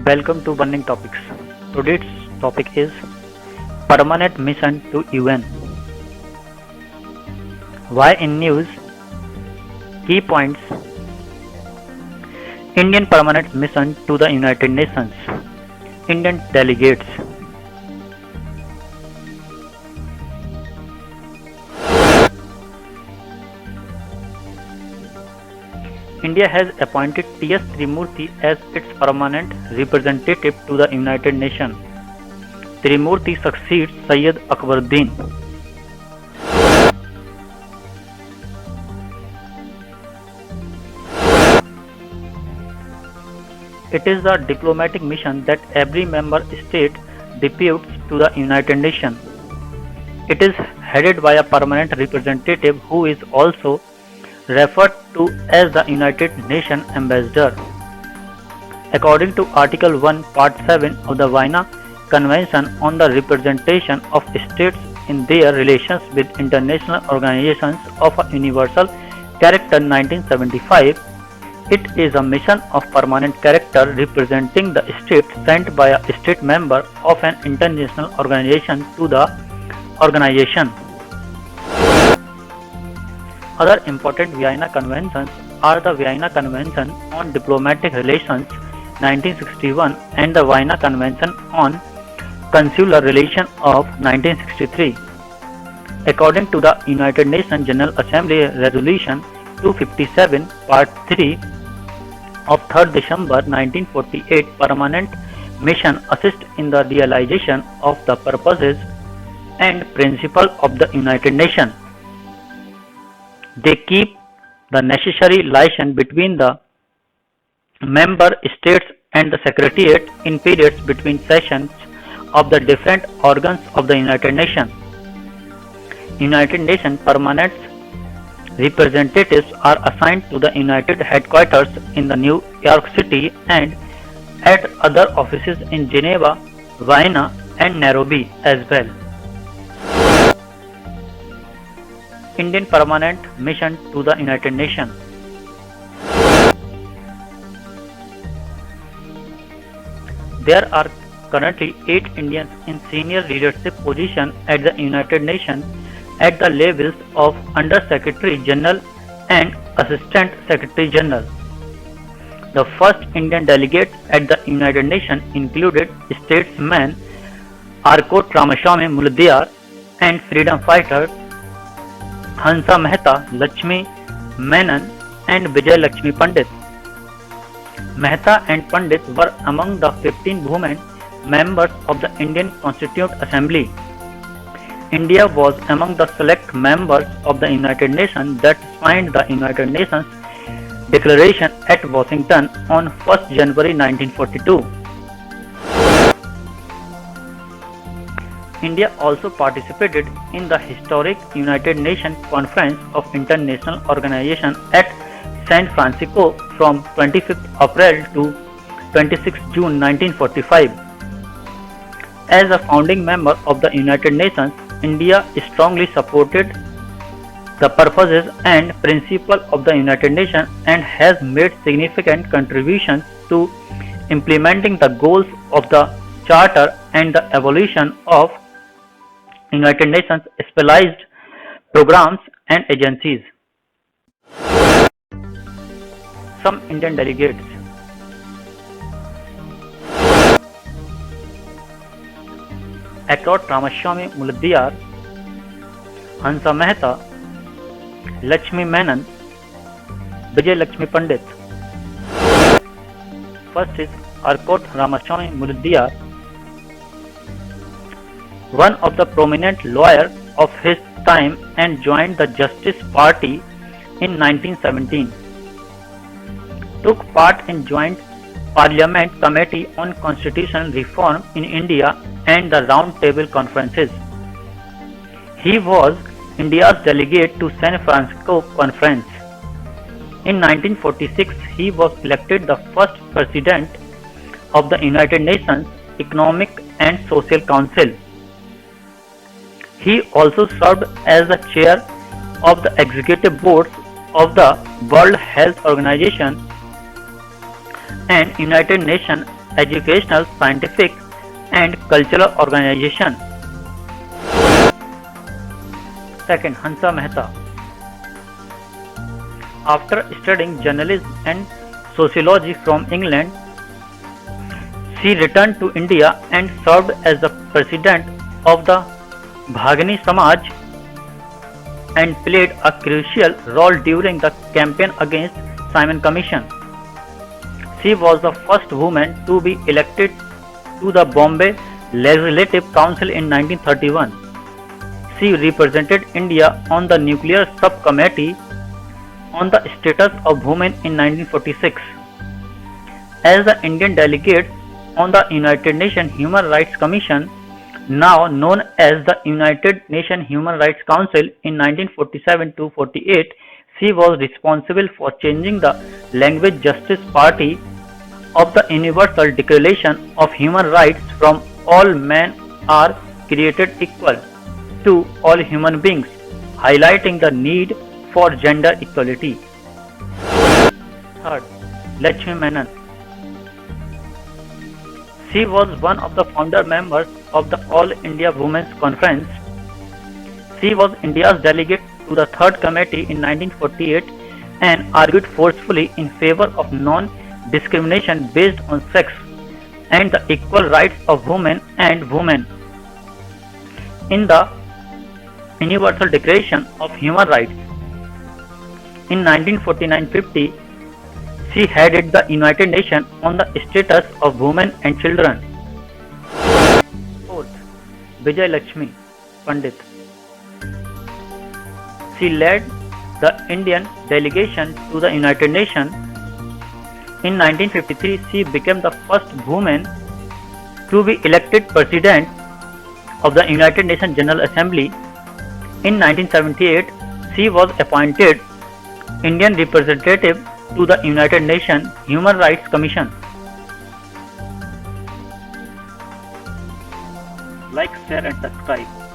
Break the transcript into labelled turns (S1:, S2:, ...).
S1: Welcome to Burning Topics. Today's topic is Permanent Mission to UN. Why in news? Key points: Indian Permanent Mission to the United Nations. Indian delegates. India has appointed T.S. Trimurti as its permanent representative to the United Nations. Trimurti succeeds Syed Akbaruddin. It is a diplomatic mission that every member state deputes to the United Nations. It is headed by a permanent representative who is also referred to as the United Nations Ambassador. According to Article 1, Part 7 of the Vienna Convention on the Representation of States in their relations with international organizations of a universal character 1975, it is a mission of permanent character representing the state sent by a state member of an international organization to the organization. Other important Vienna Conventions are the Vienna Convention on Diplomatic Relations 1961 and the Vienna Convention on Consular Relations of 1963. According to the United Nations General Assembly Resolution 257, Part 3 of 3rd December 1948, permanent mission assists in the realization of the purposes and principles of the United Nations. They keep the necessary liaison between the member states and the Secretariat in periods between sessions of the different organs of the United Nations. United Nations permanent representatives are assigned to the United Headquarters in the New York City and at other offices in Geneva, Vienna and Nairobi as well. Indian Permanent Mission to the United Nations. There are currently 8 Indians in senior leadership positions at the United Nations at the levels of Under Secretary General and Assistant Secretary General. The first Indian delegate at the United Nations included statesman Arkot Ramaswamy Muladhar and freedom fighters Hansa Mehta, Lakshmi Menon and Vijay Lakshmi Pandit. Mehta and Pandit were among the 15 women members of the Indian Constituent Assembly. India was among the select members of the United Nations that signed the United Nations Declaration at Washington on 1st January 1942. India also participated in the historic United Nations Conference of International Organization at San Francisco from 25th April to 26 June 1945. As a founding member of the United Nations, India strongly supported the purposes and principles of the United Nations and has made significant contributions to implementing the goals of the Charter and the evolution of United Nations specialized programs and agencies. Some Indian delegates. Arkot Ramaswamy Muladhar, Hansa Mehta, Lakshmi Menon, Vijay Lakshmi Pandit. First is Arkot Ramaswamy Muladhar, one of the prominent lawyers of his time and joined the Justice Party in 1917. Took part in Joint Parliament Committee on Constitutional Reform in India and the Round Table Conferences. He was India's delegate to San Francisco Conference. In 1946, he was elected the first President of the United Nations Economic and Social Council. He also served as the chair of the executive boards of the World Health Organization and United Nations educational, scientific, and cultural organization. Second, Hansa Mehta. After studying journalism and sociology from England, she returned to India and served as the president of the Bhagini Samaj and played a crucial role during the campaign against Simon Commission. She was the first woman to be elected to the Bombay Legislative Council in 1931. She represented India on the Nuclear Subcommittee on the Status of Women in 1946. As the Indian delegate on the United Nations Human Rights Commission, now known as the United Nations Human Rights Council, in 1947-48, she was responsible for changing the Language Justice Party of the Universal Declaration of Human Rights from all men are created equal to all human beings, highlighting the need for gender equality. Third, Lakshmi Menon. She was one of the founder members of the All India Women's Conference. She was India's delegate to the Third Committee in 1948 and argued forcefully in favor of non-discrimination based on sex and the equal rights of women and women. In the Universal Declaration of Human Rights in 1949-50, she headed the United Nations on the Status of Women and Children. Fourth, Vijay Lakshmi Pandit. She led the Indian delegation to the United Nations. In 1953, she became the first woman to be elected President of the United Nations General Assembly. In 1978, she was appointed Indian representative to the United Nations Human Rights Commission. Like, share and subscribe.